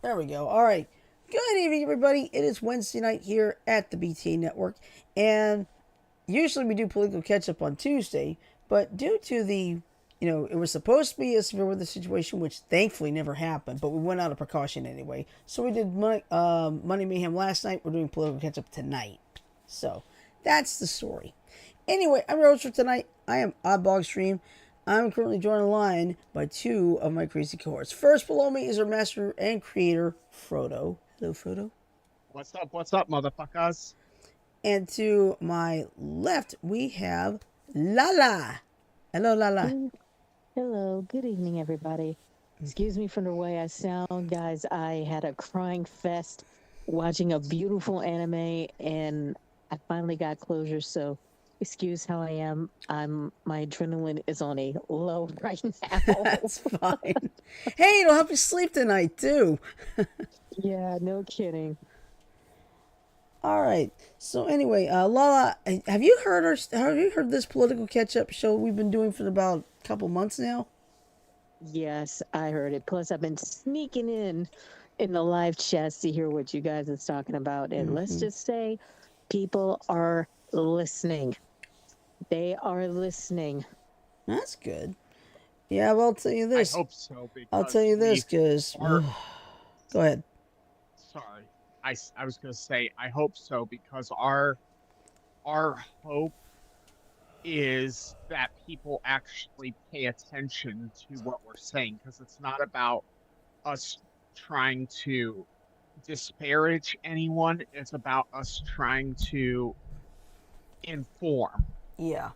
There we go. All right. Good evening, everybody. It is Wednesday night here at the BTA Network, and usually we do political catch up on Tuesday, but due to it was supposed to be a severe weather situation, which thankfully never happened, but we went out of precaution anyway. So we did Money Mayhem last night. We're doing political catch up tonight. So that's the story. Anyway, I'm your host for tonight. I am Oddball Stream. I'm currently joined on the line by two of my crazy cohorts. First below me is our master and creator, Frodo. Hello, Frodo. What's up, motherfuckers? And to my left, we have Lala. Hello, Lala. Hello, good evening, everybody. Excuse me for the way I sound, guys. I had a crying fest watching a beautiful anime, and I finally got closure, so excuse how I am. My adrenaline is on a low right now. That's fine. Hey, it'll help you sleep tonight, too. Yeah, no kidding. All right. So anyway, Lala, have you heard this political catch-up show we've been doing for about a couple months now? Yes, I heard it. Plus, I've been sneaking in the live chats to hear what you guys are talking about, and let's just say, people are listening. They are listening. That's good. Yeah, well, I'll tell you this. I hope so. I'll tell you this, because... Go ahead. Sorry. I was going to say, I hope so, because our hope is that people actually pay attention to what we're saying, because it's not about us trying to disparage anyone. It's about us trying to inform. Yeah.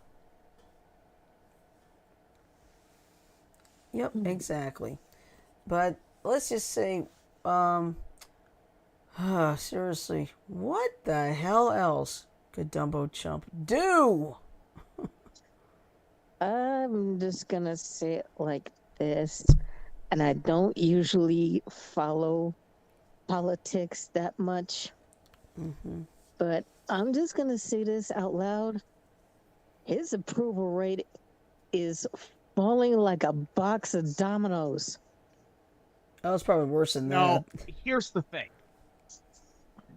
Yep, exactly. But let's just say, seriously, what the hell else could Dumbo Chump do? I'm just gonna say it like this, and I don't usually follow politics that much, but I'm just gonna say this out loud. His approval rate is falling like a box of dominoes. Oh, it's probably worse than that. No, here's the thing.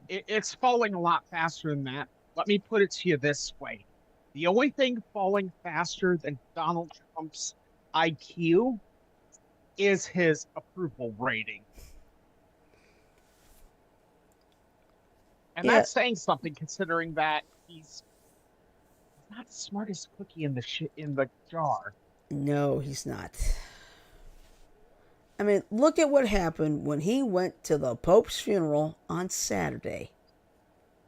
It's falling a lot faster than that. Let me put it to you this way. The only thing falling faster than Donald Trump's IQ is his approval rating. And that's saying something, considering that he's not the smartest cookie in the jar. No, he's not. I mean, look at what happened when he went to the Pope's funeral on Saturday.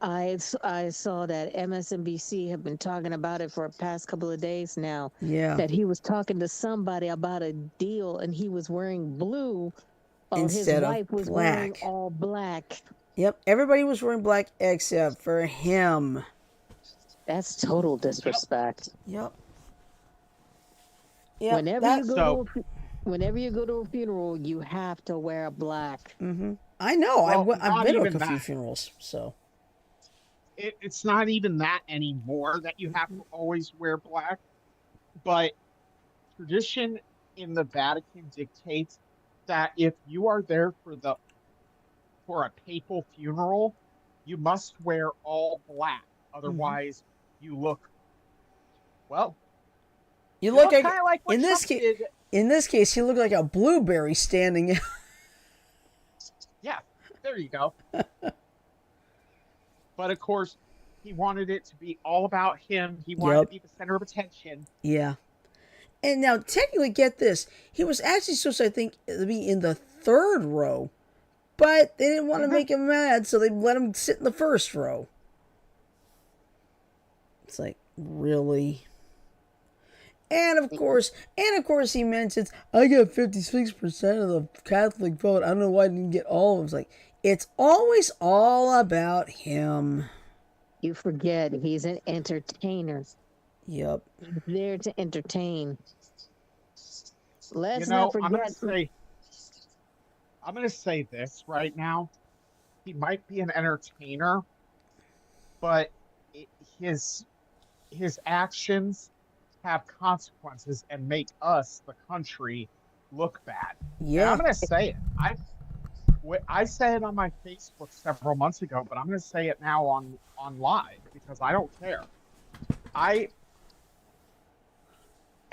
I saw that MSNBC have been talking about it for the past couple of days now. Yeah. That he was talking to somebody about a deal, and he was wearing blue, while Instead his wife was black. wearing all black. Yep, everybody was wearing black except for him. That's total disrespect. Yep. Whenever you go to a funeral, you have to wear black. I know. Well, I've been to a few that. funerals, so. It's not even that anymore, that you have to always wear black, but tradition in the Vatican dictates that if you are there for a papal funeral, you must wear all black. Otherwise, you look, well, you look kind of like what in this case, he looked like a blueberry standing. Yeah, there you go. But of course, he wanted it to be all about him. He wanted to be the center of attention. Yeah. And now, technically, get this. He was actually supposed to, I think, be in the third row. But they didn't want to make him mad, so they let him sit in the first row. It's like, really? And of course, he mentions, I got 56% of the Catholic vote. I don't know why I didn't get all of them. It's like, it's always all about him. You forget he's an entertainer. Yep. He's there to entertain. Let's not forget. I'm going to say this right now. He might be an entertainer, but his actions have consequences and make us, the country, look bad. Yeah. And I'm going to say it. I said it on my Facebook several months ago, but I'm going to say it now on live because I don't care. I,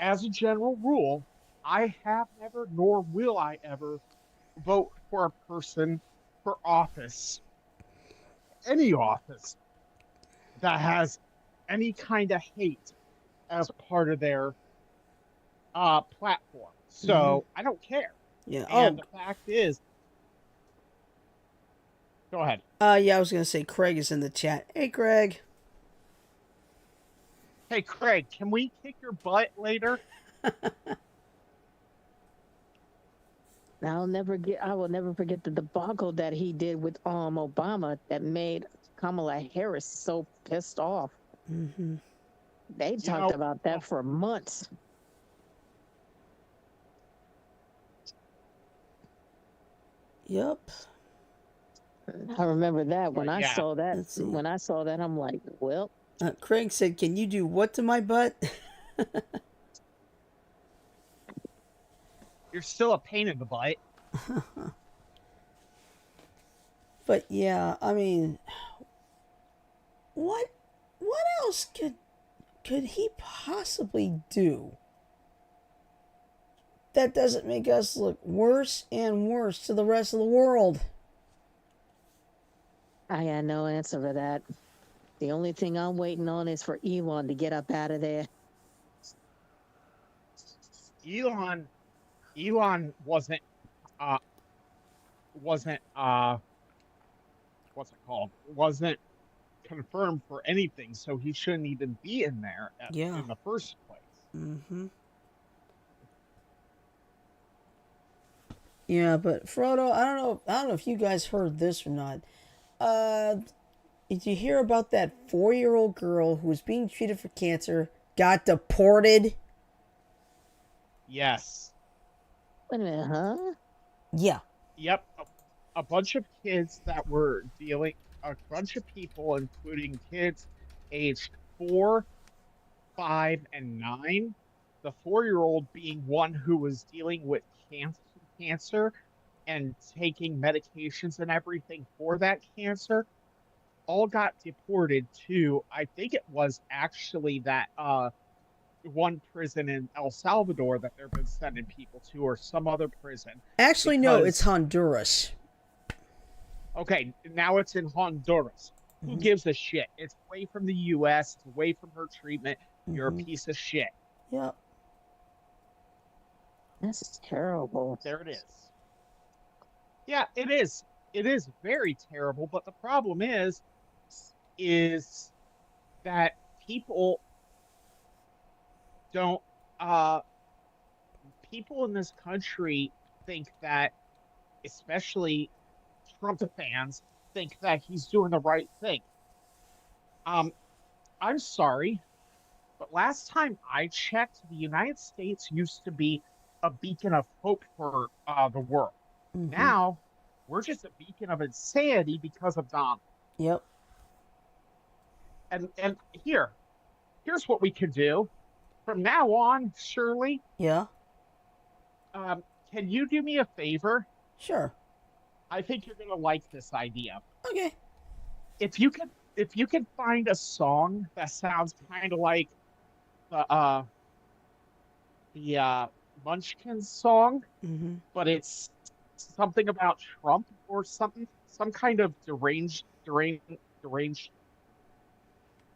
as a general rule, I have never nor will I ever vote for a person for office, any office that has any kind of hate as part of their platform. Mm-hmm. So I don't care. Yeah. And Oh, the fact is, go ahead. yeah, I was gonna say Craig is in the chat. Hey, Craig. Hey, Craig, can we kick your butt later? I will never forget the debacle that he did with Obama that made Kamala Harris so pissed off. Mm-hmm. They You talked know, about that for months. Yep. I remember that but yeah, Let's see. when I saw that, I'm like, well, Craig said, "Can you do what to my butt?" you're still a pain in the butt. But yeah, I mean, what what else could he possibly do that doesn't make us look worse and worse to the rest of the world? I had no answer for that. The only thing I'm waiting on is for Elon to get up out of there. Elon, Elon uh wasn't what's it called? Wasn't confirmed for anything, so he shouldn't even be in there Yeah. in the first place. Mm-hmm. Yeah, but Frodo, I don't know if you guys heard this or not. Uh, did you hear about that 4-year-old girl who was being treated for cancer got deported? Yes. Wait a minute, huh? Yeah. Yep. A bunch of kids that were dealing, a bunch of people, including kids aged 4, 5, and 9. The 4-year-old being one who was dealing with cancer and taking medications and everything for that cancer, all got deported to, I think it was actually that one prison in El Salvador that they've been sending people to, or some other prison, Actually, no, it's because Honduras. okay, now it's in Honduras. Who Mm-hmm. gives a shit? It's away from the US, it's away from her treatment. You're a Mm-hmm. piece of shit. Yep. That's terrible. There it is. Yeah, it is. It is very terrible, but the problem is that people don't uh people in this country think that, especially Trump fans, think that he's doing the right thing. Um, I'm sorry, but last time I checked, the United States used to be a beacon of hope for the world. Mm-hmm. Now we're just a beacon of insanity because of Donald. Yep. And here's what we can do from now on. Shirley, Yeah. um, can you do me a favor? Sure. I think you're gonna like this idea. Okay. If you can find a song that sounds kind of like the Munchkins song, Mm-hmm. but it's something about Trump or something, some kind of deranged,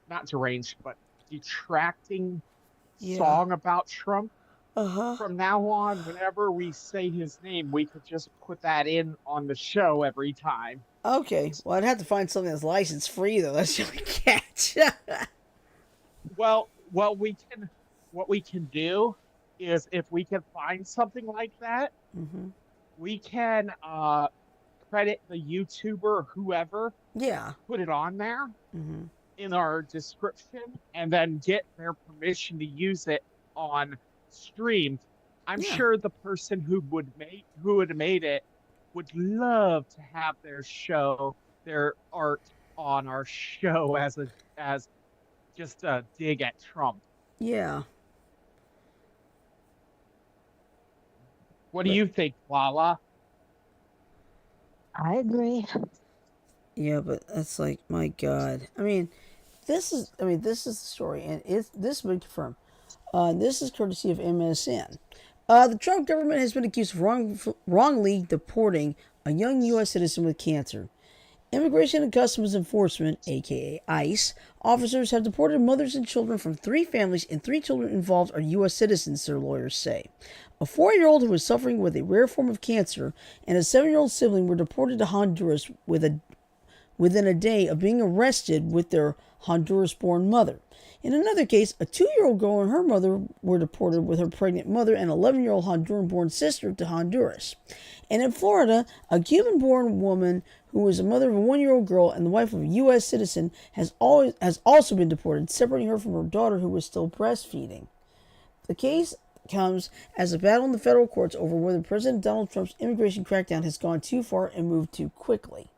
not deranged, but detracting Yeah. song about Trump. Uh-huh. From now on, whenever we say his name, we could just put that in on the show every time. Okay. Well, I'd have to find something that's license free though. That's the only catch. Well, we can. What we can do is, if we can find something like that, Mm-hmm. we can credit the YouTuber or whoever, Yeah. put it on there Mm-hmm. in our description, and then get their permission to use it on stream. I'm Yeah. sure the person who would have made it would love to have their art on our show as just a dig at Trump. Yeah. What do But you think, Lala? I agree. Yeah, but that's like, my God. This is the story, and this has been confirmed. This is courtesy of MSN. The Trump government has been accused of wrongly deporting a young U.S. citizen with cancer. Immigration and Customs Enforcement, aka ICE, officers have deported mothers and children from 3 families, and 3 children involved are U.S. citizens, their lawyers say. A 4-year-old who was suffering with a rare form of cancer and a 7-year-old sibling were deported to Honduras within a day of being arrested with their Honduras-born mother. In another case, a 2-year-old girl and her mother were deported with her pregnant mother and 11-year-old Honduran-born sister to Honduras. And in Florida, a Cuban-born woman who was the mother of a 1-year-old girl and the wife of a U.S. citizen has also been deported, separating her from her daughter who was still breastfeeding. The case comes as a battle in the federal courts over whether President Donald Trump's immigration crackdown has gone too far and moved too quickly.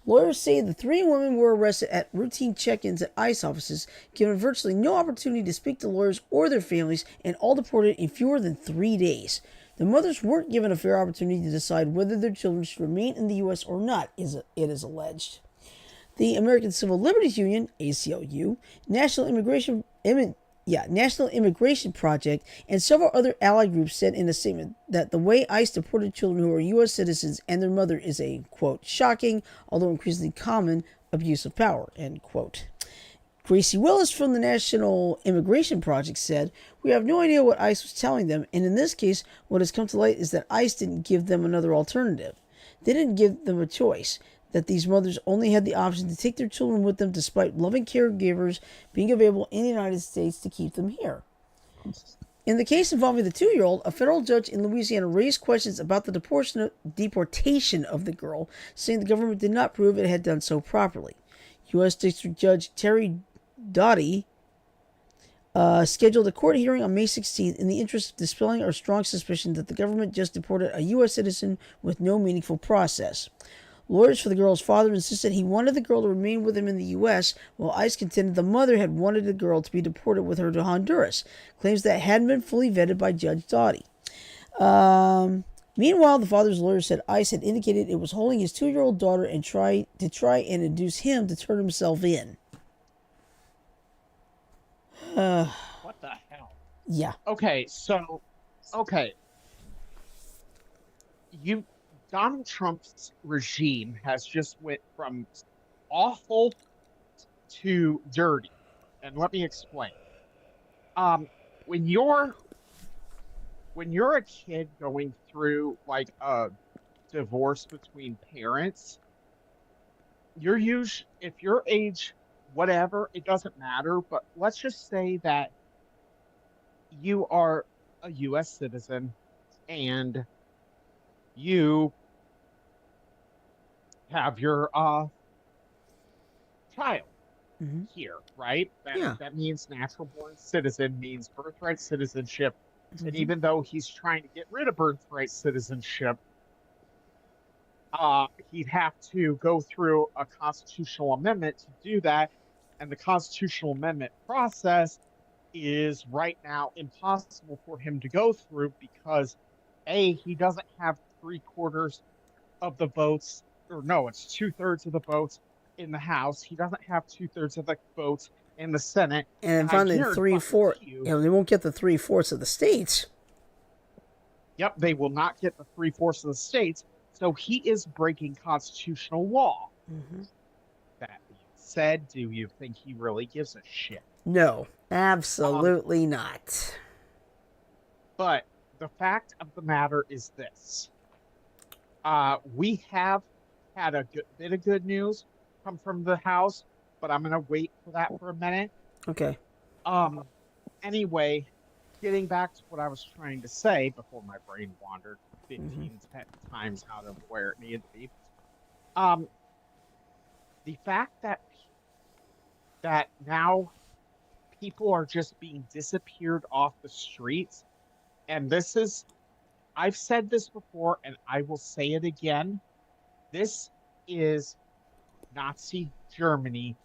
Lawyers say the 3 women were arrested at routine check-ins at ICE offices, given virtually no opportunity to speak to lawyers or their families, and all deported in fewer than 3 days. The mothers weren't given a fair opportunity to decide whether their children should remain in the U.S. or not, it is alleged. The American Civil Liberties Union, ACLU, National Immigration Project, and several other allied groups said in a statement that the way ICE deported children who are U.S. citizens and their mother is a, quote, shocking, although increasingly common, abuse of power, end quote. Gracie Willis from the National Immigration Project said, "We have no idea what ICE was telling them, and in this case, what has come to light is that ICE didn't give them another alternative. They didn't give them a choice, that these mothers only had the option to take their children with them despite loving caregivers being available in the United States to keep them here." In the case involving the 2-year-old, a federal judge in Louisiana raised questions about the deportation of the girl, saying the government did not prove it had done so properly. U.S. District Judge Terry Doughty scheduled a court hearing on May 16th in the interest of dispelling our strong suspicion that the government just deported a U.S. citizen with no meaningful process. Lawyers for the girl's father insisted he wanted the girl to remain with him in the U.S., while ICE contended the mother had wanted the girl to be deported with her to Honduras, claims that hadn't been fully vetted by Judge Doughty. Meanwhile, the father's lawyer said ICE had indicated it was holding his 2-year-old daughter and try and induce him to turn himself in. What the hell? Yeah. Okay, Donald Trump's regime has just went from awful to dirty. And let me explain. When you're a kid going through like a divorce between parents, if you're age whatever, it doesn't matter, but let's just say that you are a US citizen and you have your child Mm-hmm. here, right? Yeah. That means natural born citizen means birthright citizenship. Mm-hmm. And even though he's trying to get rid of birthright citizenship, he'd have to go through a constitutional amendment to do that. And the constitutional amendment process is right now impossible for him to go through because he doesn't have 3/4 of the votes, or no, it's 2/3 of the votes in the House. He doesn't have 2/3 of the votes in the Senate. And finally, they won't get the 3/4 of the states. Yep, they will not get the 3/4 of the states. So he is breaking constitutional law. Mm-hmm. That being said, do you think he really gives a shit? No, absolutely not. But the fact of the matter is this. We have had a bit of good news come from the House, but I'm going to wait for that for a minute. Okay. Anyway, getting back to what I was trying to say before my brain wandered 15 times out of where it needed to be. The fact that now people are just being disappeared off the streets, and I've said this before and I will say it again. This is Nazi Germany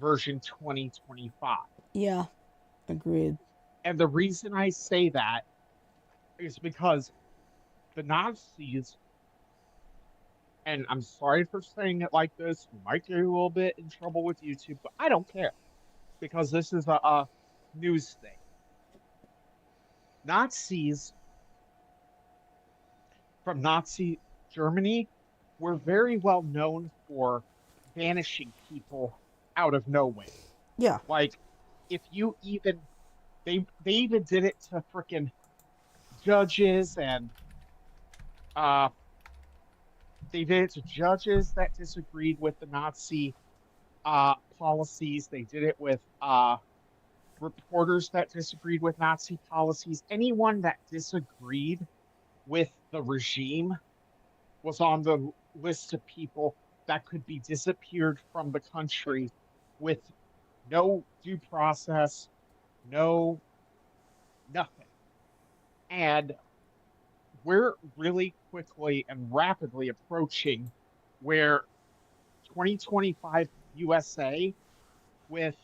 version 2025. Yeah, agreed. And the reason I say that is because the Nazis and I'm sorry for saying it like this. We might get a little bit in trouble with YouTube, but I don't care because this is a news thing. Nazis from Nazi Germany were very well known for vanishing people out of nowhere. Yeah. Like, if you even they even did it to frickin' judges and uh they did it to judges that disagreed with the Nazi policies. They did it with reporters that disagreed with Nazi policies. Anyone that disagreed with the regime was on the list of people that could be disappeared from the country with no due process, no nothing. And we're really quickly and rapidly approaching where 2025 USA with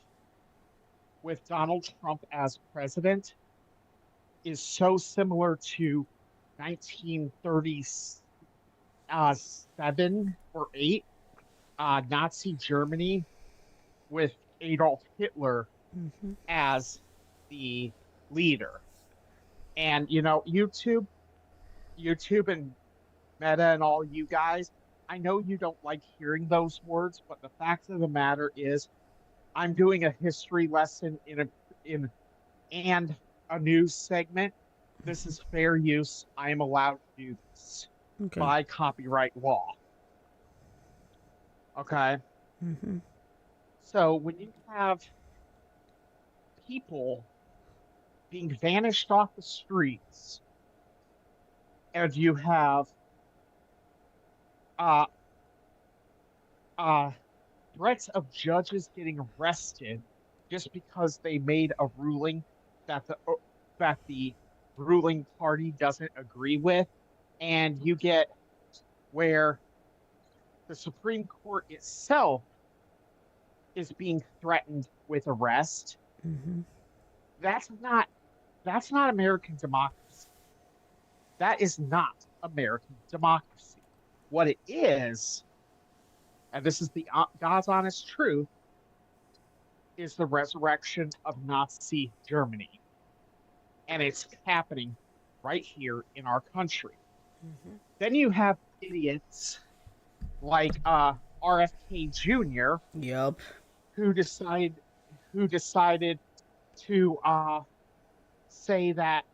Donald Trump as president is so similar to 1937 or 8 Nazi Germany with Adolf Hitler Mm-hmm. as the leader. And YouTube and Meta and all you guys, I know you don't like hearing those words, but the fact of the matter is I'm doing a history lesson in and a news segment. This is fair use. I am allowed to do this Okay. by copyright law. Okay. Mm-hmm. So when you have people being vanished off the streets, and you have uh uh threats of judges getting arrested just because they made a ruling that the ruling party doesn't agree with, and you get where the Supreme Court itself is being threatened with arrest. Mm-hmm. That's not American democracy. That is not American democracy. What it is, and this is the God's honest truth, is the resurrection of Nazi Germany. And it's happening right here in our country. Mm-hmm. Then you have idiots like RFK Jr. Yep. who decide who decided to say that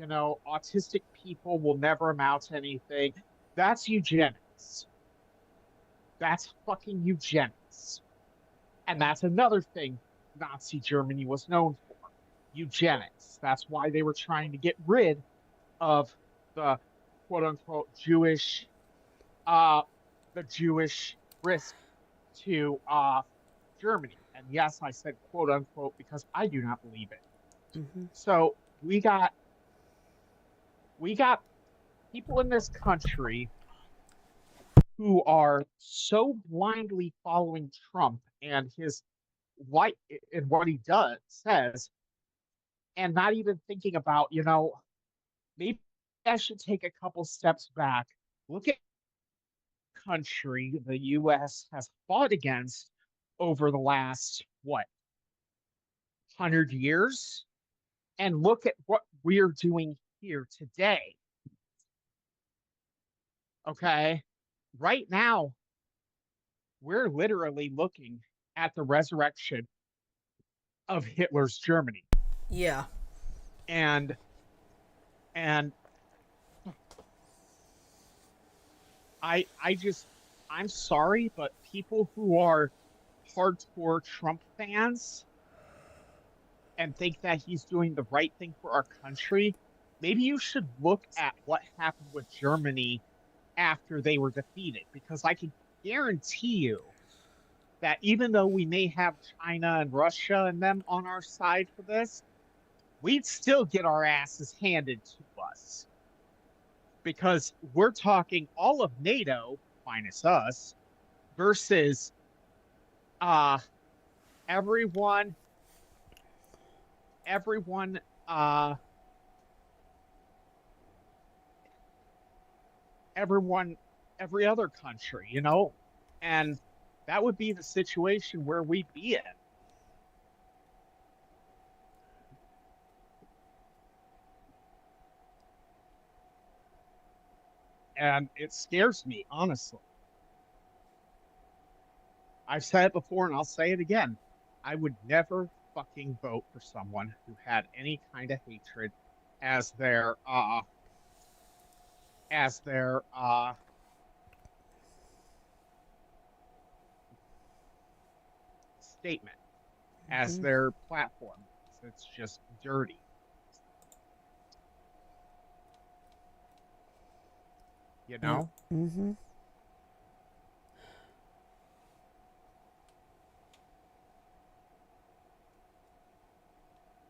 autistic people will never amount to anything. That's eugenics. That's fucking eugenics. And that's another thing Nazi Germany was known for, eugenics. That's why they were trying to get rid of the quote unquote uh the Jewish risk to Germany. And yes, I said quote unquote because I do not believe it. Mm-hmm. So we got people in this country who are so blindly following Trump and his white and what he does says, and not even thinking about, maybe I should take a couple steps back, look at the country the US has fought against over the last, what, 100 years, and look at what we're doing here today. Okay. Right now, we're literally looking at the resurrection of Hitler's Germany. Yeah. And and I just I'm sorry, but people who are hardcore Trump fans and think that he's doing the right thing for our country, maybe you should look at what happened with Germany after they were defeated, because I can guarantee you that even though we may have China and Russia and them on our side for this, we'd still get our asses handed to us, because we're talking all of NATO minus us versus uh everyone everyone uh everyone every other country, you know? And that would be the situation where we'd be in. And it scares me, honestly. I've said it before and I'll say it again. I would never fucking vote for someone who had any kind of hatred as their statement, as Mm-hmm. their platform. It's just dirty. You Yeah. know? Mm-hmm.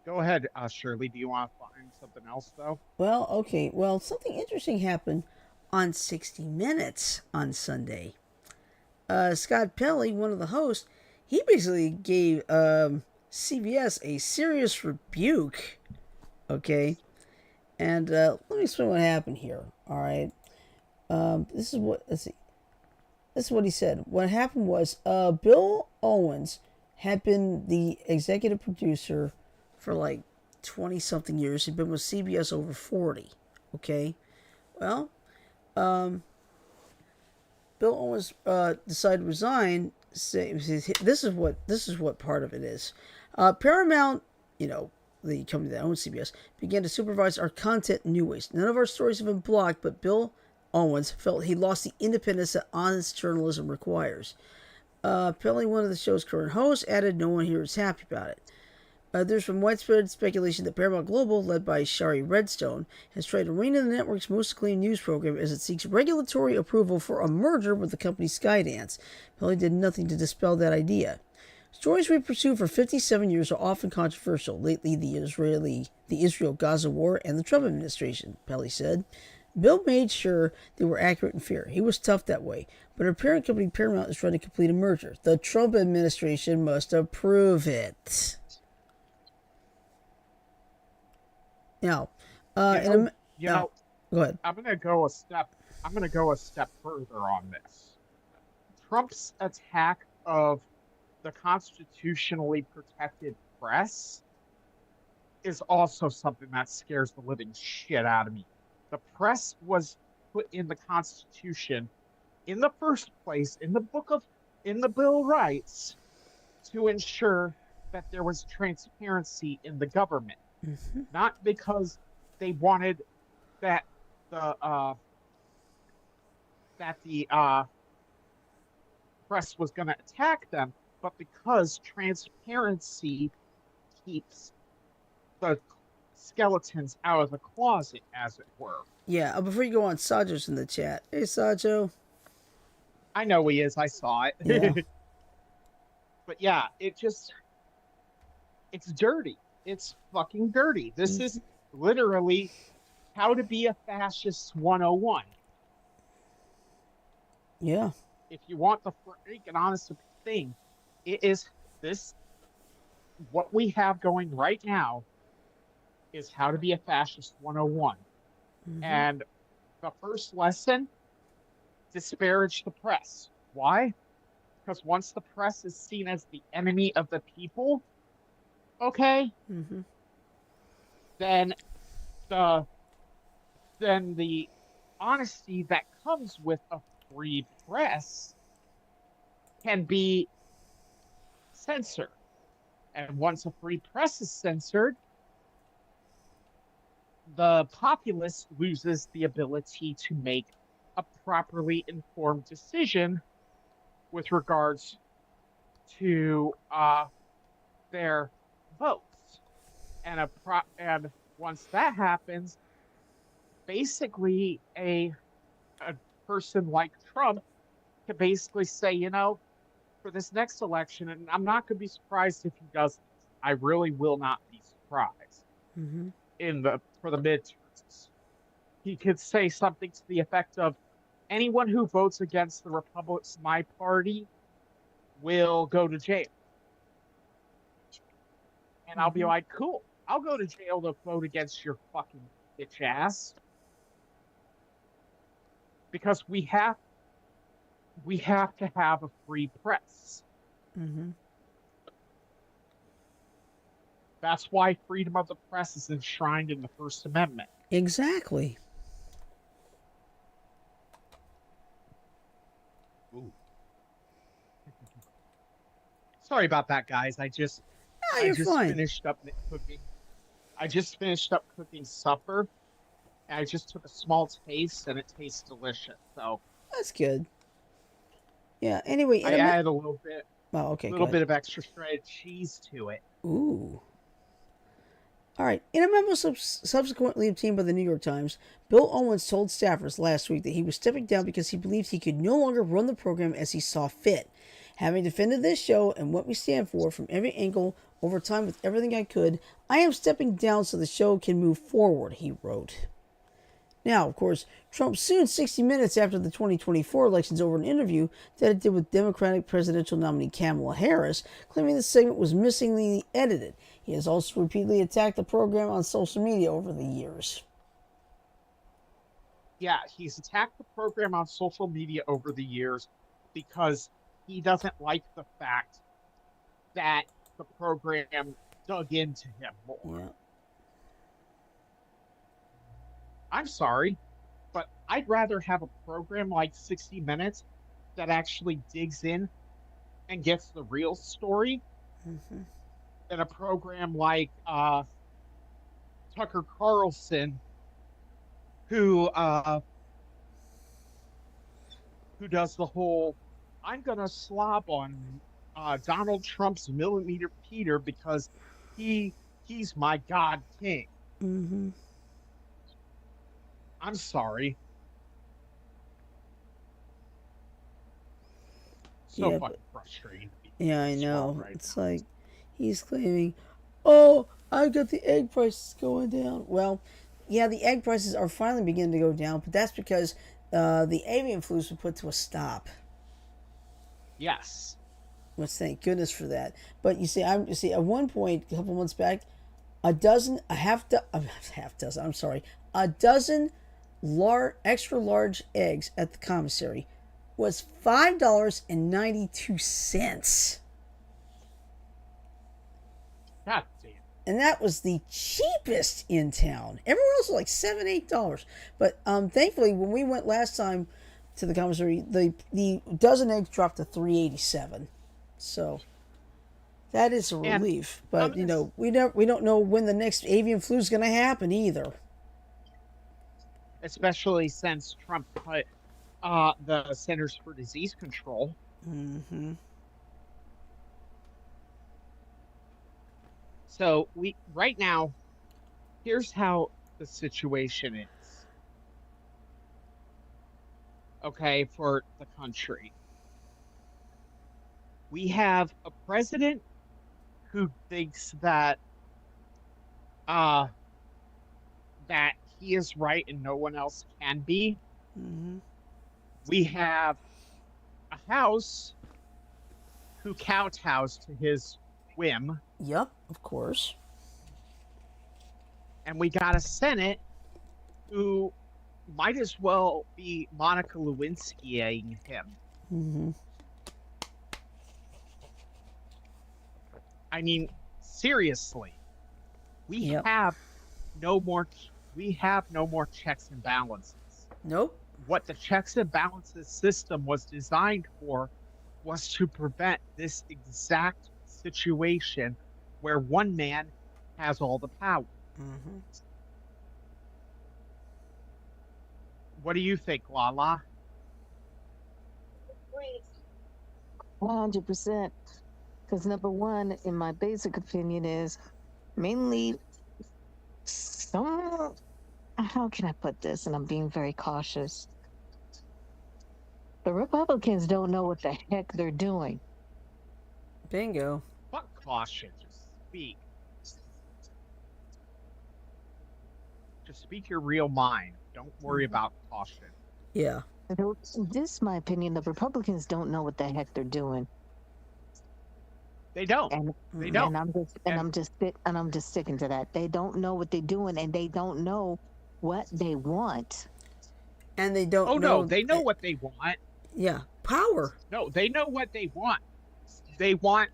Go ahead, Shirley. Do you want to find something else though? Well, okay. Well, something interesting happened on 60 Minutes on Sunday. Scott Pelley, one of the hosts, he basically gave CBS a serious rebuke. Okay, and let me explain what happened here. All right, this is what let's see. This is what he said. What happened was Bill Owens had been the executive producer for like 20 something years. He'd been with CBS over 40. Okay, well, Bill Owens decided to resign. This is what part of it is. Paramount, you know, the company that owns CBS, began to supervise our content in new ways. None of our stories have been blocked, but Bill Owens felt he lost the independence that honest journalism requires. Apparently, one of the show's current hosts added, "No one here is happy about it." There's been widespread speculation that Paramount Global, led by Shari Redstone, has tried to rein in the network's most acclaimed news program as it seeks regulatory approval for a merger with the company Skydance. Pelly did nothing to dispel that idea. Stories we pursued for 57 years are often controversial. Lately, the Israel-Gaza war, and the Trump administration, Pelly said. Bill made sure they were accurate and fair. He was tough that way. But our parent company Paramount is trying to complete a merger. The Trump administration must approve it. Now, You in know, a, you now, know, go ahead. I'm gonna go a step further on this. Trump's attack of the constitutionally protected press is also something that scares the living shit out of me. The press was put in the Constitution in the first place in the Bill of Rights to ensure that there was transparency in the government, Mm-hmm. not because they wanted that the uh the press was going to attack them, but because transparency keeps the skeletons out of the closet, as it were. Yeah, before you go on, Sajo's in the chat. Hey, Sajo. I know he is. I saw Yeah. it. But yeah, it's dirty. It's fucking dirty. This Mm-hmm. is literally how to be a fascist 101. Yeah. If you want the freaking honest thing, it is this what we have going right now is how to be a fascist 101. Mm-hmm. And the first lesson, disparage the press. Why? Because once the press is seen as the enemy of the people, okay, Mm-hmm. then the then the honesty that comes with a free press can be censored. And once a free press is censored, the populace loses the ability to make a properly informed decision with regards to their votes. And once that happens, basically a person like Trump can basically say, you know, for this next election, and I'm not going to be surprised if he does this. I really will not be surprised Mm-hmm. in the for the midterms. He could say something to the effect of, anyone who votes against the Republicans, my party, will go to jail. And I'll be Mm-hmm. like, cool, I'll go to jail to vote against your fucking bitch ass. Because we have we have to have a free press. Mm-hmm. That's why freedom of the press is enshrined in the First Amendment. Exactly. Ooh. Sorry about that, guys. Ah, I you're just fine. finished up cooking. I just finished up cooking supper. And I just took a small taste, and it tastes delicious. So That's good. Yeah. Anyway, in I a minute. added Oh, okay. Go little ahead. bit of extra shredded cheese to it. Ooh. All right. In a memo subsequently obtained by the New York Times, Bill Owens told staffers last week that he was stepping down because he believed he could no longer run the program as he saw fit. Having defended this show and what we stand for from every angle over time with everything I could, I am stepping down so the show can move forward, he wrote. Now, of course, Trump sued 60 Minutes after the 2024 elections over an interview that it did with Democratic presidential nominee Kamala Harris, claiming the segment was missingly edited. He has also repeatedly attacked the program on social media over the years. Yeah, he's attacked the program on social media over the years because he doesn't like the fact that the program dug into him more. Yeah. I'm sorry, but I'd rather have a program like 60 Minutes that actually digs in and gets the real story Mm-hmm. than a program like Tucker Carlson, who uh, who does the whole "I'm gonna slob on Donald Trump's millimeter Peter because he he's my God King." Mm-hmm. I'm sorry, so Yeah, but fucking frustrating to be yeah, in I this world know. right It's now. like he's claiming, "Oh, I got the egg prices going down." Well, yeah, the egg prices are finally beginning to go down, but that's because the avian flus were put to a stop. Yes, Let's thank goodness for that. But you see, at one point, a couple months back, a dozen, a half dozen. I'm sorry, a dozen extra large eggs at the commissary was $5.92. God damn. And that was the cheapest in town. Everywhere else was like $7, $8. But thankfully, when we went last time to the commissary, the dozen eggs dropped to $3.87. So that is a And relief. I'm But gonna, we don't know when the next avian flu is going to happen either. especially since Trump cut the Centers for Disease Control. Mm-hmm. So we right now, here's how the situation is. Okay, for the country, we have a president who thinks uh that he is right and no one else can be. Mm-hmm. We have a House who kowtows to his whim, Yep, of course. and we got a Senate who might as well be Monica Lewinskying him. Mm-hmm. I mean, seriously, we Yep. have no more we have no more checks and balances. Nope. What the checks and balances system was designed for was to prevent this exact situation where one man has all the power. Mm-hmm. What do you think, Lala? 100%. Because number one, in my basic opinion, is mainly some. How can I put this? And I'm being very cautious. The Republicans don't know what the heck they're doing. Bingo. Fuck caution. Speak. Just speak your real mind. Don't worry about caution. Yeah. This is my opinion. The Republicans don't know what the heck they're doing. They don't. And They don't. I'm just sticking to that. They don't know what they're doing, and they don't know what they want. And they don't Oh know. no, they know what they want. Yeah. Power. No, they know what they want. They want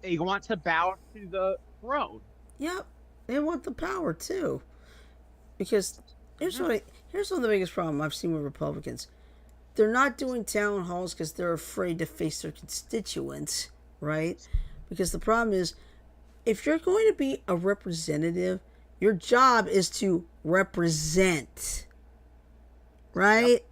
they want to bow to the throne. Yep. They want the power too. Because here's Mhm. what I, here's one of the biggest problem I've seen with Republicans. They're not doing town halls because they're afraid to face their constituents, right? Because the problem is, if you're going to be a representative, your job is to represent, Yep. right?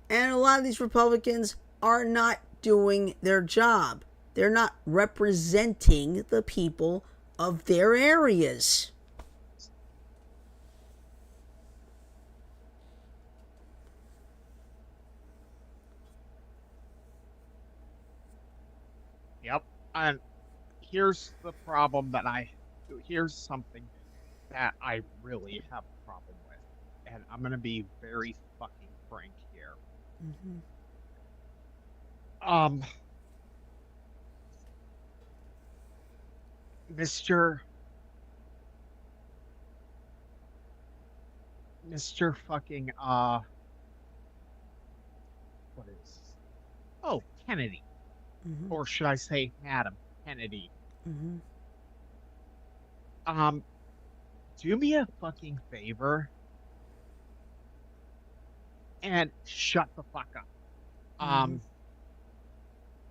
And a lot of these Republicans are not doing their job. They're not representing the people of their areas. Yep. And here's the problem that I here's something that I really have a problem with. And I'm gonna be very fucking frank here. Mm-hmm. Um, Mr. Mr. fucking what is oh, Kennedy. Mm-hmm. Or should I say Madam Kennedy? Mm-hmm. Um, do me a fucking favor and shut the fuck up. Mm-hmm.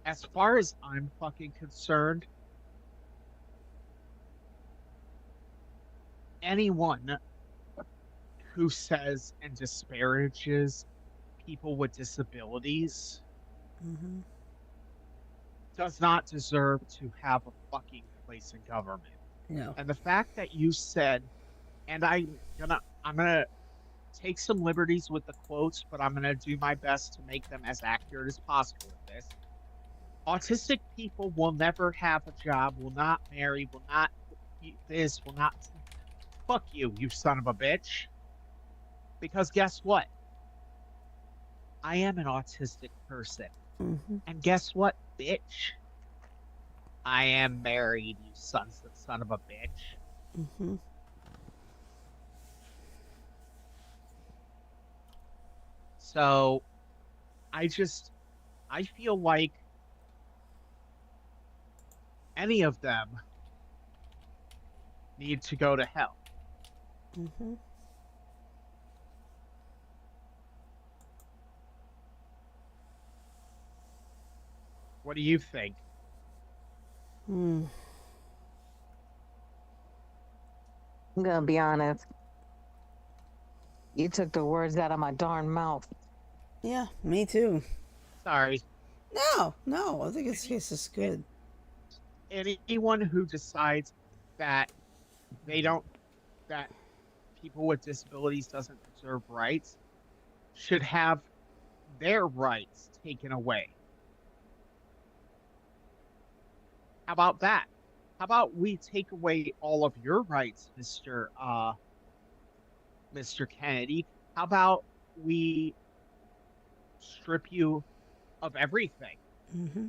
As far as I'm fucking concerned, anyone who says and disparages people with disabilities Mm-hmm. does not deserve to have a fucking place in government. No. And the fact that you said, and I'm gonna take some liberties with the quotes, but I'm gonna do my best to make them as accurate as possible with this. Autistic people will never have a job, will not marry, will not this, will not fuck you, you son of a bitch. Because guess what? I am an autistic person. Mm-hmm. And guess what, bitch? I am married, you son of a bitch. Mm-hmm. So I just I feel like any of them need to go to hell. Mm-hmm. What do you think? Mm. I'm gonna be honest. You took the words out of my darn mouth. Yeah, me too. Sorry. No, I think it's good. Anyone who decides that they don't that people with disabilities doesn't deserve rights should have their rights taken away. How about that? How about we take away all of your rights, Mr. Kennedy? How about we strip you of everything? Mm-hmm.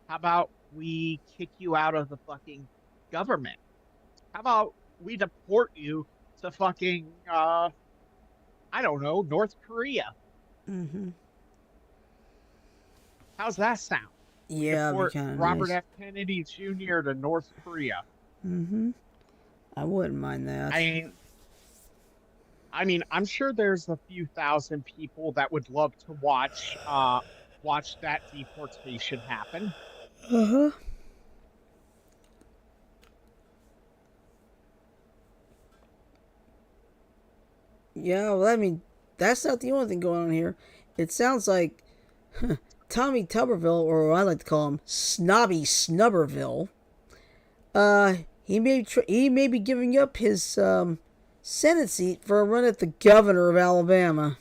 How about we kick you out of the fucking government? How about we deport you to fucking I don't know, North Korea? Mm-hmm. How's that sound? We Yeah, it'd be deport kind of Robert nice. F. Kennedy Jr. to North Korea. Mm-hmm. I wouldn't mind that. I mean, I'm sure there's a few thousand people that would love to watch that deportation happen. Uh-huh. Yeah, well, I mean, that's not the only thing going on here. It sounds like Tommy Tuberville, or what I like to call him, Snobby Snubberville. He may be giving up his Senate seat for a run at the governor of Alabama.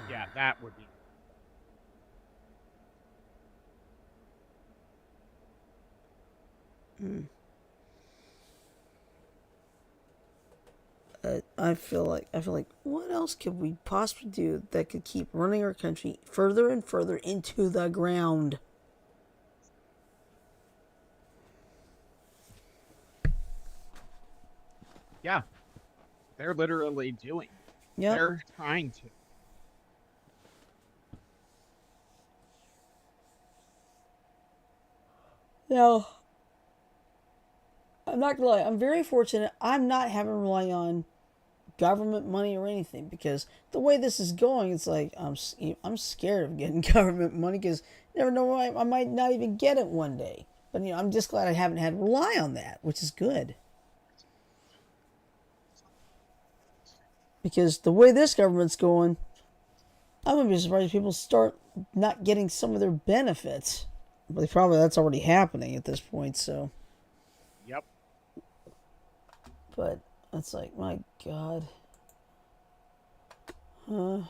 Yeah, that would be. Mm. I feel like what else could we possibly do that could keep running our country further and further into the ground? Yeah, they're literally doing. Yep. They're trying to. Now, I'm not gonna lie. I'm very fortunate. I'm not having to rely on government money or anything because the way this is going, it's like I'm scared of getting government money because you never know, I might not even get it one day. But I'm just glad I haven't had to rely on that, which is good. Because the way this government's going, I'm gonna be surprised if people start not getting some of their benefits. But probably that's already happening at this point. So, Yep. but it's like my God. Huh?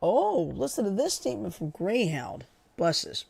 Oh, listen to this statement from Greyhound buses.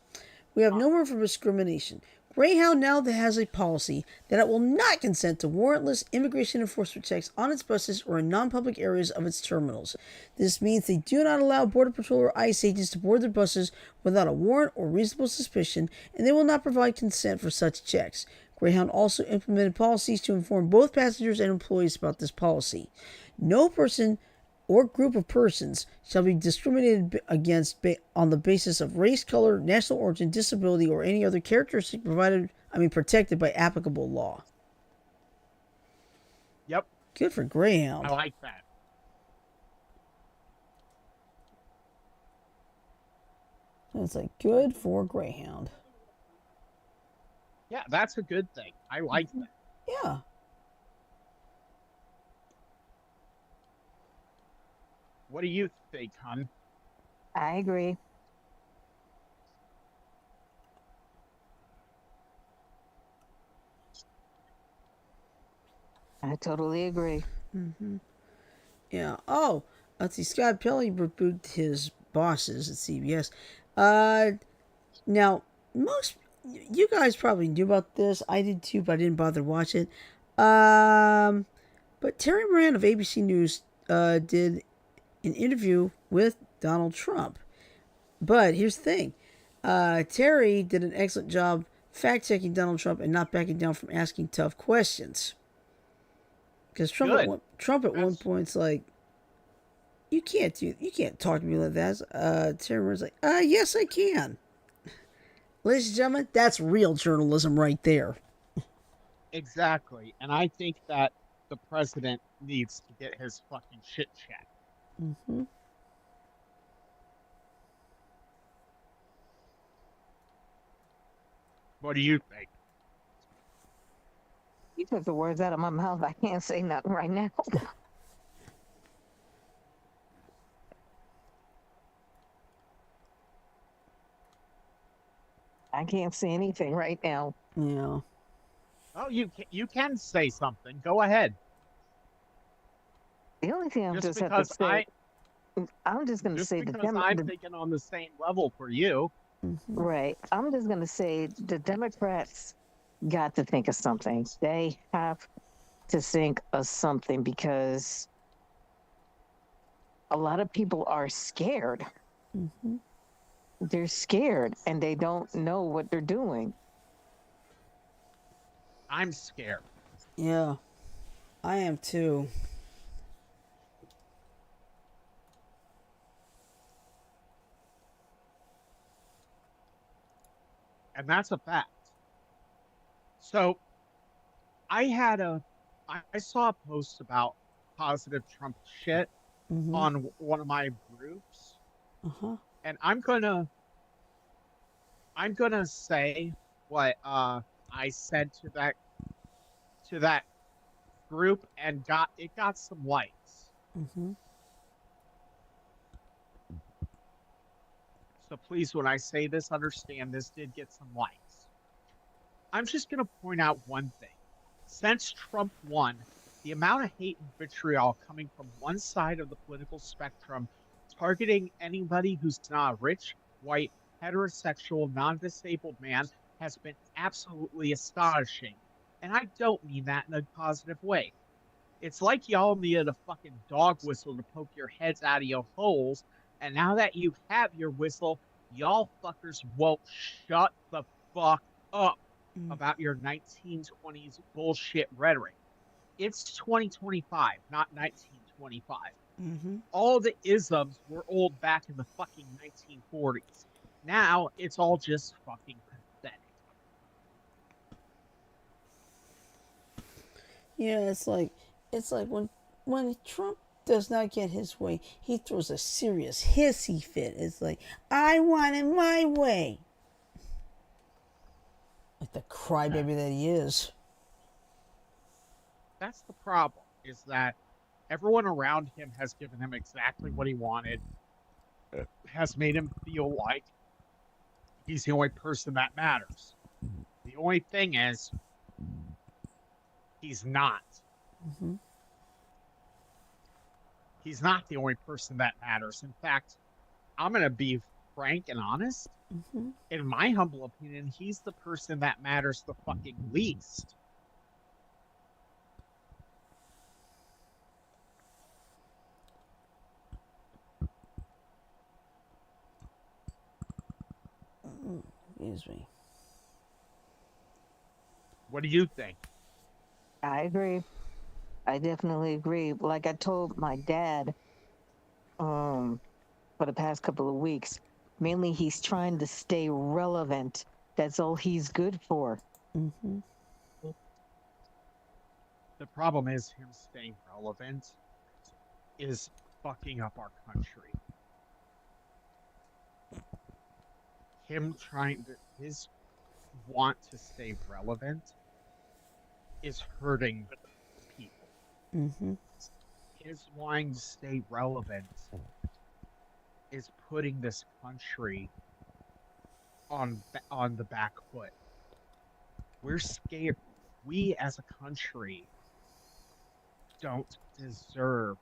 We have no room for discrimination. Greyhound now has a policy that it will not consent to warrantless immigration enforcement checks on its buses or in non-public areas of its terminals. This means they do not allow Border Patrol or ICE agents to board their buses without a warrant or reasonable suspicion, and they will not provide consent for such checks. Greyhound also implemented policies to inform both passengers and employees about this policy. No person or group of persons shall be discriminated against on the basis of race, color, national origin, disability, or any other characteristic protected by applicable law. Yep. Good for Greyhound. I like that. It's like good for Greyhound. Yeah, that's a good thing. I like that. Yeah. What do you think, hon? I agree. I totally agree. Mm-hmm. Yeah. Oh, let's see. Scott Pelley rebuked his bosses at CBS. Now most you guys probably knew about this. I did too, but I didn't bother to watch it. But Terry Moran of ABC News did an interview with Donald Trump. But here's the thing: Terry did an excellent job fact checking Donald Trump and not backing down from asking tough questions. Because Trump at one point's like, you can't talk to me like that. Terry Moran's like, yes I can. Ladies and gentlemen, that's real journalism right there. Exactly. And I think that the president needs to get his fucking shit checked. Mm-hmm. What do you think? You took the words out of my mouth. I can't say nothing right now. I can't say anything right now. Yeah. Oh, you can say something. Go ahead. The only thing I'm Just just have to say, I'm just going to just say because I'm thinking on the same level for you. Mm-hmm. Right. I'm just going to say the Democrats got to think of something. They have to think of something because a lot of people are scared. Mm-hmm. They're scared and they don't know what they're doing. I'm scared. Yeah, I am too. And that's a fact. So I saw a post about positive Trump shit Mm-hmm. on one of my groups. Uh-huh. And I'm gonna say what I said to that group and got some likes. Mm-hmm. So please, when I say this, understand this did get some likes. I'm just gonna point out one thing. Since Trump won, the amount of hate and vitriol coming from one side of the political spectrum targeting anybody who's not a rich, white, heterosexual, non-disabled man has been absolutely astonishing. And I don't mean that in a positive way. It's like y'all needed a fucking dog whistle to poke your heads out of your holes, and now that you have your whistle, y'all fuckers won't shut the fuck up. about your 1920s bullshit rhetoric. It's 2025, not 1925. Mm-hmm. All the isms were old back in the fucking 1940s. Now it's all just fucking pathetic. Yeah, it's like when Trump does not get his way, he throws a serious hissy fit. It's like, I want it my way. Like the crybaby that he is. That's the problem, is that everyone around him has given him exactly what he wanted, has made him feel like he's the only person that matters. The only thing is, he's not. Mm-hmm. He's not the only person that matters. In fact, I'm going to be frank and honest. Mm-hmm. In my humble opinion, he's the person that matters the fucking least. Excuse me. What do you think? I agree. I definitely agree. Like I told my dad, for the past couple of weeks, mainly he's trying to stay relevant. That's all he's good for. Mm-hmm. The problem is him staying relevant is fucking up our country. Him trying to, his want to stay relevant is hurting people. Mm-hmm. His wanting to stay relevant is putting this country on the back foot. We're scared. We as a country don't deserve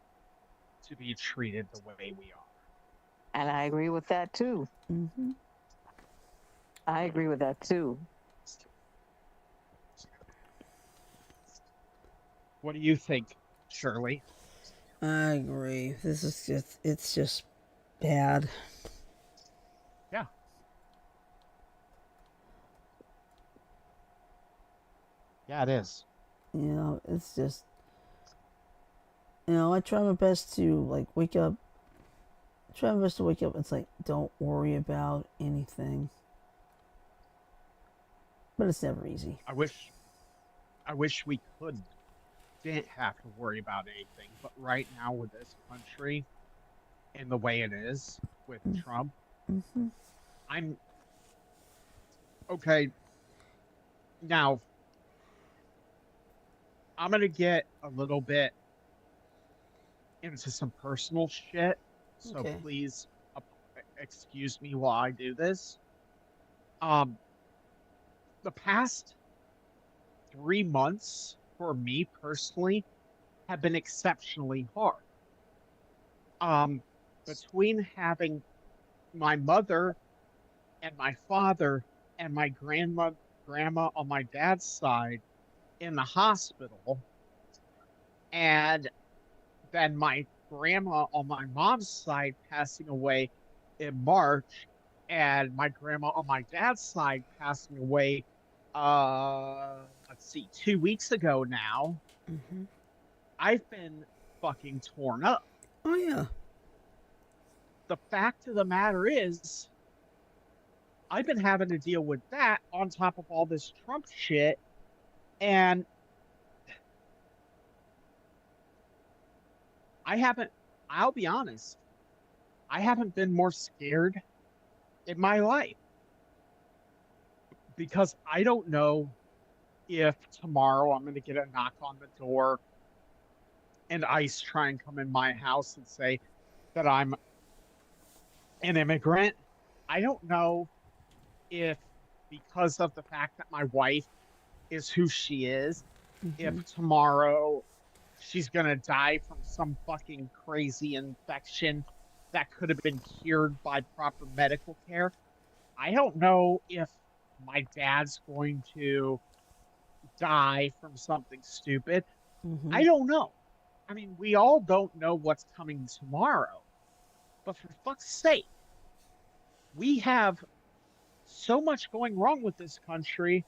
to be treated the way we are. And I agree with that too. Mm-hmm. I agree with that too. What do you think, Shirley? I agree. It's just bad. Yeah. Yeah, it is. It's just, I try my best to like wake up. Try my best to wake up. It's like, don't worry about anything. But it's never easy. I wish we didn't have to worry about anything. But right now with this country and the way it is with Trump, Mm-hmm. I'm okay. Now I'm gonna get a little bit into some personal shit, so Okay. please excuse me while I do this. Um, the past 3 months for me personally have been exceptionally hard. Um, between having my mother and my father and my grandma on my dad's side in the hospital, and then my grandma on my mom's side passing away in March, and my grandma on my dad's side passing away, let's see, 2 weeks ago now. Mm-hmm. I've been fucking torn up. Oh yeah. The fact of the matter is, I've been having to deal with that on top of all this Trump shit, and I haven't, I'll be honest, I haven't been more scared in my life, because I don't know if tomorrow I'm going to get a knock on the door and ICE try and come in my house and say that I'm an immigrant. I don't know if, because of the fact that my wife is who she is, if Mm-hmm. tomorrow she's going to die from some fucking crazy infection that could have been cured by proper medical care. I don't know if my dad's going to die from something stupid. Mm-hmm. I don't know. I mean, we all don't know what's coming tomorrow. But for fuck's sake, we have so much going wrong with this country.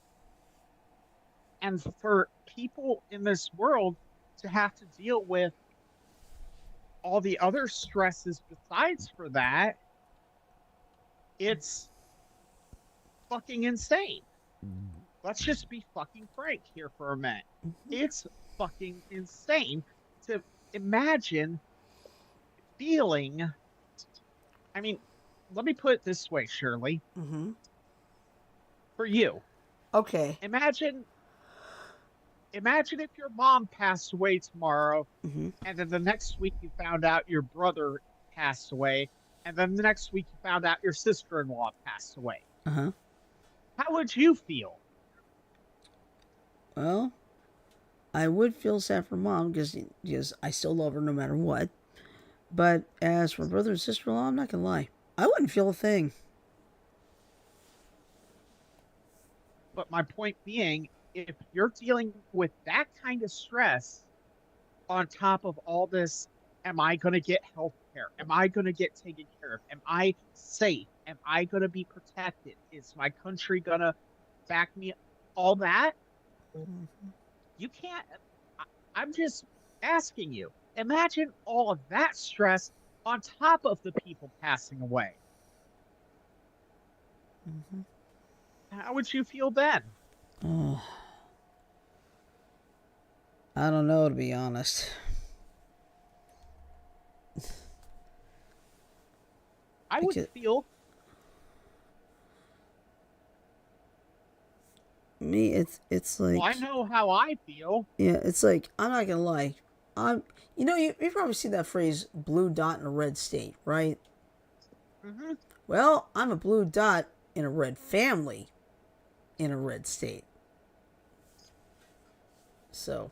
And for people in this world to have to deal with all the other stresses besides for that, it's fucking insane. Let's just be fucking frank here for a minute. It's fucking insane to imagine feeling. I mean, let me put it this way, Shirley. Mm-hmm. For you, Okay. imagine if your mom passed away tomorrow, Mm-hmm. and then the next week you found out your brother passed away, and then the next week you found out your sister-in-law passed away. Uh-huh. How would you feel? Well, I would feel sad for mom because I still love her no matter what. But as for brother and sister-in-law, I'm not gonna lie, I wouldn't feel a thing. But my point being, if you're dealing with that kind of stress on top of all this, am I going to get health care? Am I going to get taken care of? Am I safe? Am I going to be protected? Is my country going to back me? All that? You can't. I'm just asking you. Imagine all of that stress on top of the people passing away. Mm-hmm. How would you feel then? Oh, I don't know, to be honest. I would Because feel. me, it's like, Well, I know how I feel. yeah, it's like I'm not gonna lie. I'm, you probably see that phrase "blue dot in a red state," right? Mm-hmm. Well, I'm a blue dot in a red family in a red state. So,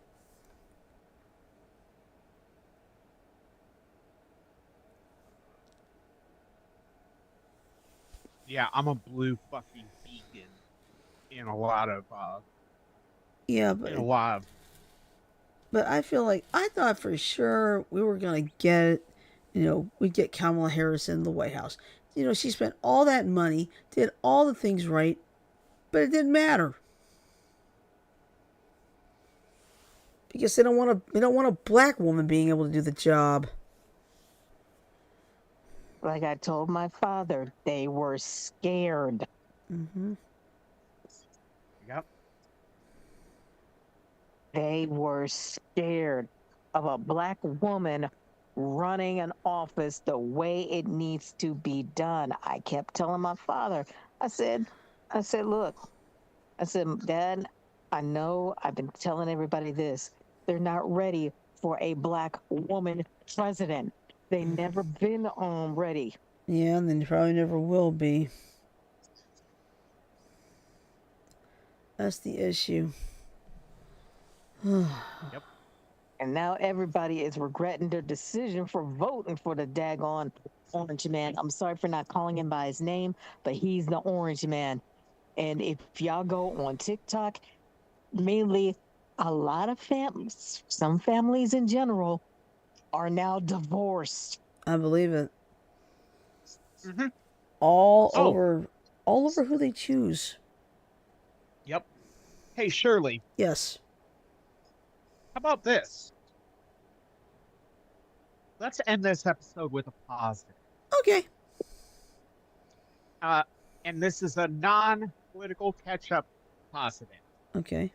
Yeah, I'm a blue fucking beacon in a lot of yeah, in a lot of but I feel like I thought for sure we were gonna get, we'd get Kamala Harris in the White House. She spent all that money, did all the things right, but it didn't matter because they don't want a black woman being able to do the job. Like I told my father, they were scared. Mm-hmm. yep. They were scared of a black woman running an office the way it needs to be done. I kept telling my father, I said, look, I said, Dad, I know I've been telling everybody this. They're not ready for a black woman president. They never been ready. Yeah, and then you probably never will be. That's the issue. Yep. And now everybody is regretting their decision for voting for the daggone orange man. I'm sorry for not calling him by his name, but he's the orange man. And if y'all go on TikTok, mainly a lot of families, some families in general, are now divorced. I believe it. Mm-hmm. All Oh, over, all over who they choose. yep. Hey, Shirley, Yes. how about this? Let's end this episode with a positive. Okay. Uh, and this is a non-political catch-up positive. Okay.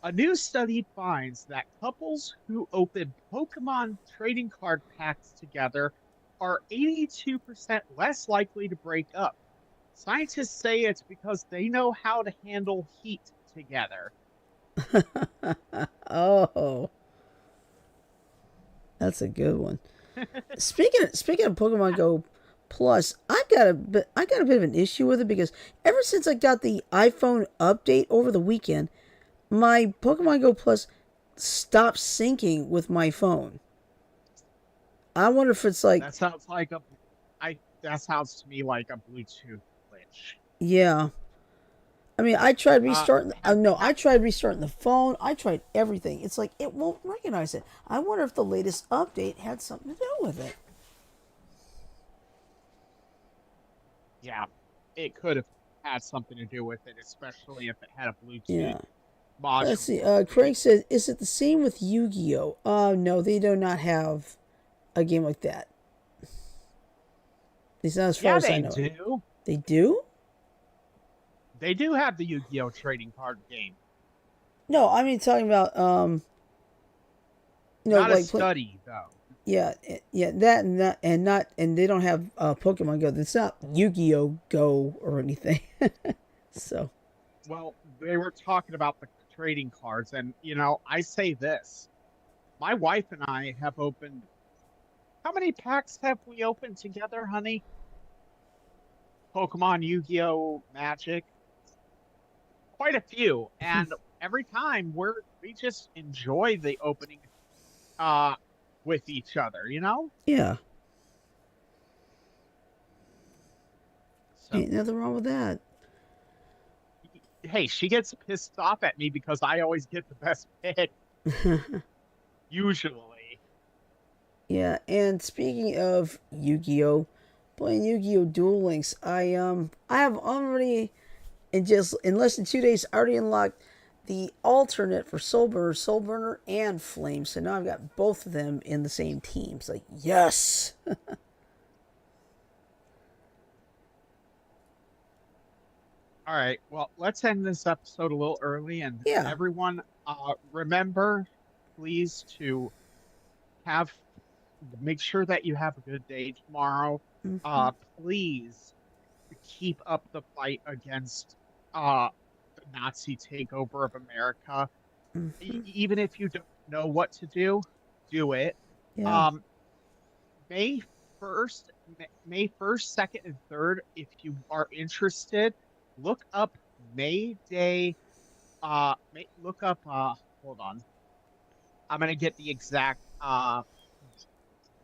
A new study finds that couples who open Pokemon trading card packs together are 82% less likely to break up. Scientists say it's because they know how to handle heat together. Oh, that's a good one. Speaking of Pokemon Go Plus, I got a bit of an issue with it because ever since I got the iPhone update over the weekend, my Pokemon Go Plus stopped syncing with my phone. I wonder if it's like, That sounds like a I that sounds to me like a Bluetooth glitch. yeah. I mean, I tried Uh restarting. have, No, have I tried restarting the phone. I tried everything. It's like it won't recognize it. I wonder if the latest update had something to do with it. yeah, it could have. had something to do with it, especially if it had a Bluetooth Yeah. Let's module see. on it. Craig says, "Is it the same with Yu-Gi-Oh?" No, they do not have a game like that. At least not as far Yeah, as I they know. do. They do? They do have the Yu-Gi-Oh trading card game. No, I mean talking about Not a like study though. yeah, yeah, that and that and not and they don't have Pokemon Go. It's not Yu-Gi-Oh Go or anything. So Well, they were talking about the trading cards, and I say this: my wife and I have opened. How many packs have we opened together, honey? Pokemon, Yu-Gi-Oh, Magic, quite a few, and every time we just enjoy the opening uh with each other. yeah, So ain't nothing wrong with that. hey, she gets pissed off at me because I always get the best pick, usually. Yeah, and speaking of Yu-Gi-Oh, playing Yu-Gi-Oh Duel Links, I have already in less than 2 days already unlocked the alternate for Soul Burner, and Flame. So now I've got both of them in the same team. It's like yes. All right, well, let's end this episode a little early, and Yeah. everyone, remember, please, to have make sure that you have a good day tomorrow. Mm-hmm. Please keep up the fight against uh the Nazi takeover of America. Mm-hmm. Even if you don't know what to do it. Yeah. Um, May 1st, May 1st, 2nd, and 3rd, if you are interested, look up May Day. Look up. Hold on. I'm gonna get the exact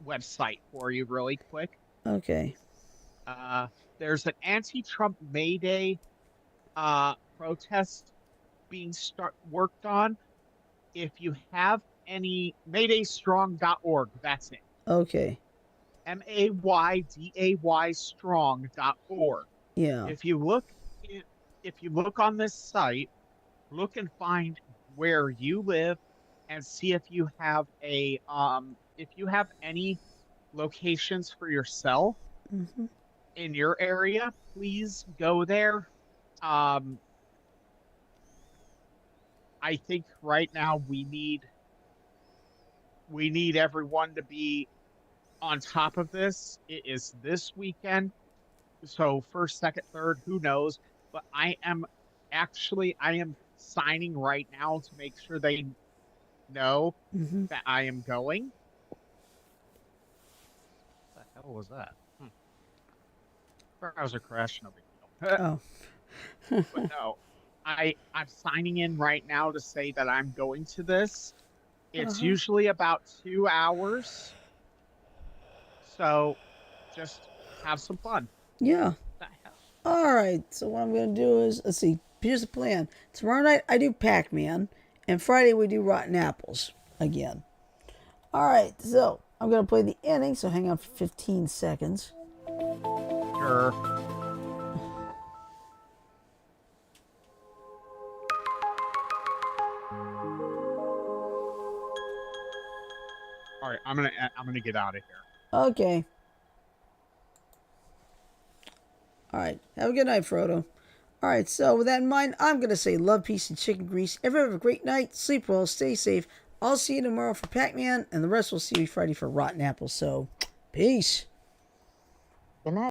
website for you really quick. Okay. Uh, there's an anti-Trump May Day protest being worked on. If you have any, maydaystrong.org, that's it. Okay. MAYDAY strong.org. Yeah. If you look if you look on this site, look and find where you live and see if you have any locations for yourself Mm-hmm. in your area, please go there. Um, I think right now we need everyone to be on top of this. It is this weekend. So first, second, third, who knows? But I am signing right now to make sure they know Mm-hmm. that I am going. What the hell was that? Browser crash, no big deal. Oh. But no, I'm signing in right now to say that I'm going to this. It's Uh-huh. usually about 2 hours, so just have some fun. Yeah. The hell? All right. So what I'm gonna do is let's see. Here's the plan. Tomorrow night I do Pac-Man, and Friday we do Rotten Apples again. All right. So I'm gonna play the ending. So hang on for 15 seconds. Sure. All right, I'm gonna get out of here. Okay. All right. Have a good night, Frodo. All right. So with that in mind, I'm gonna say love, peace, and chicken grease. Everyone have a great night. Sleep well. Stay safe. I'll see you tomorrow for Pac-Man, and the rest will see you Friday for Rotten Apples. So, peace.